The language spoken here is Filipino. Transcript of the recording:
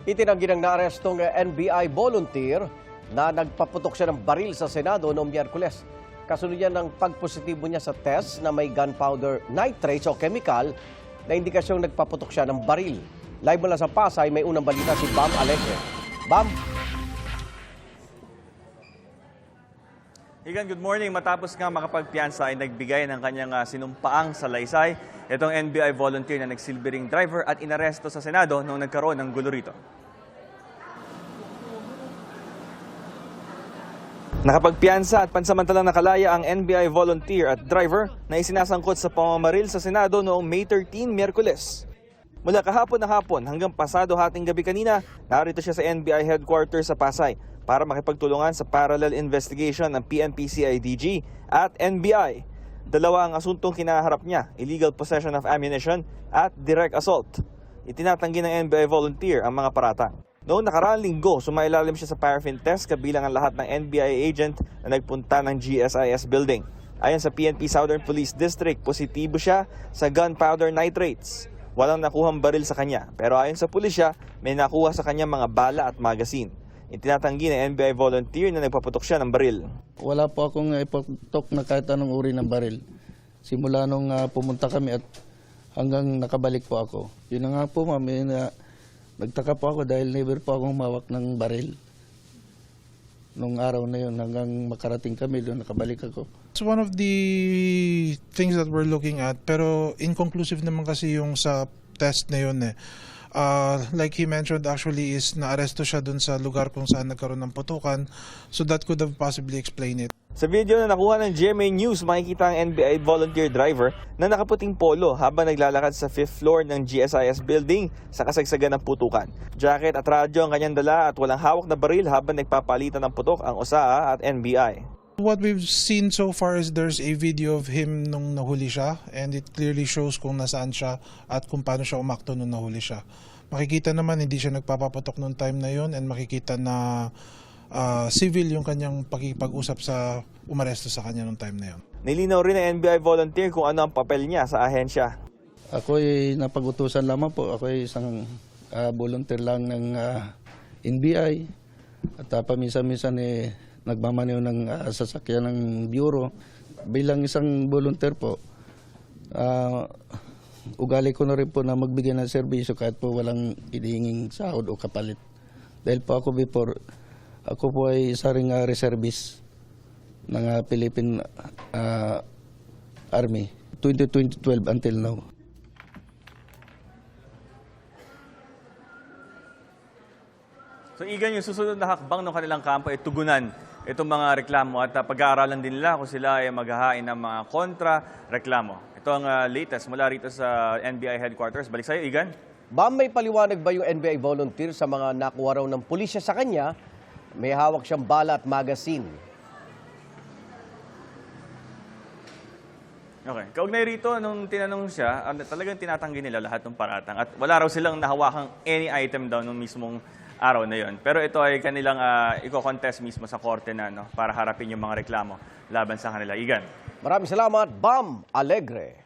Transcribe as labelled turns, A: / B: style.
A: Itinanggi ng naarestong NBI volunteer na nagpaputok siya ng baril sa Senado noong Miyerkules. Kasunod yan ng pagpositibo niya sa test na may gunpowder nitrates o chemical na indikasyong nagpaputok siya ng baril. Live mula sa Pasay, may unang balita si Bam Alegre. Bam?
B: Igan, good morning. Matapos nga makapagpiyansa ay nagbigay ng kanyang sinumpaang salaysay itong NBI volunteer na nagsilbing driver at inaresto sa Senado noong nagkaroon ng gulo rito. Nakapagpiyansa at pansamantalang nakalaya ang NBI volunteer at driver na isinasangkot sa pamamaril sa Senado noong May 13, Miyerkules. Mula kahapon na hapon hanggang pasado hating gabi kanina, narito siya sa NBI headquarters sa Pasay para makipagtulungan sa parallel investigation ng PNP-CIDG at NBI. Dalawa ang asuntong kinaharap niya, illegal possession of ammunition at direct assault. Itinatanggi ng NBI volunteer ang mga paratang. Noong nakaraang linggo, sumailalim siya sa paraffin test kabilang ang lahat ng NBI agent na nagpunta ng GSIS building. Ayon sa PNP Southern Police District, positibo siya sa gunpowder nitrates. Walang nakuhang baril sa kanya, pero ayon sa pulisya, may nakuha sa kanya mga bala at magazine. Itinatanggi ng NBI volunteer na nagpaputok siya ng baril.
C: Wala po akong ipaputok na kahit anong uri ng baril. Simula nung pumunta kami at hanggang nakabalik po ako. Yun na nga po, ma'am, nagtaka po ako dahil never po akong mawak ng baril. Nung araw na yun, hanggang makarating kami doon, nakabalik ako.
D: It's one of the things that we're looking at, pero inconclusive naman kasi yung sa test na yun eh. Like he mentioned actually is naaresto siya dun sa lugar kung saan nagkaroon ng putukan, so that could have possibly explained it.
B: Sa video na nakuha ng GMA News, makikita ang NBI volunteer driver na nakaputing polo habang naglalakad sa 5th floor ng GSIS building sa kasagsagan ng putukan. Jacket at radyo ang kanyang dala at walang hawak na baril habang nagpapalitan ng putok ang OSAA at NBI.
D: What we've seen so far is there's a video of him nung nahuli siya, and it clearly shows kung nasaan siya at kung paano siya umakto nung nahuli siya. Makikita naman hindi siya nagpapaputok nung time na yon, and makikita na civil yung kanyang pakipag-usap sa umaresto sa kanya nung time na yon.
B: Nilinaw rin ng NBI volunteer kung ano ang papel niya sa ahensya.
C: Ako ay napag-utusan lamang po. Ako ay isang volunteer lang ng NBI. At paminsan-minsan nagmamaneho ng sasakyan ng bureau. Bilang isang volunteer po, ugali ko na rin po na magbigay ng serbisyo kahit po walang hinihinging sahod o kapalit. Dahil po ako before, ako po ay isa ring reservist ng Philippine Army 2012 until now.
B: So Igan, yung susunod na hakbang ng kanilang kampo ay tugunan itong mga reklamo at pag-aaralan din nila kung sila ay maghahain ng mga kontra-reklamo. Ito ang latest mula rito sa NBI headquarters. Balik sa'yo, Igan.
A: Bam, may paliwanag ba yung NBI volunteer sa mga nakuha raw ng pulisya sa kanya? May hawak siyang bala at magazine.
B: Okay. Kaugnay rito, nung tinanong siya, talagang tinatanggi nila lahat ng paratang. At wala raw silang nahawakang any item daw nung mismong araw na yon. Pero ito ay kanilang i-contest mismo sa korte na para harapin yung mga reklamo laban sa kanila. Igan.
A: Maraming salamat, Bam Alegre.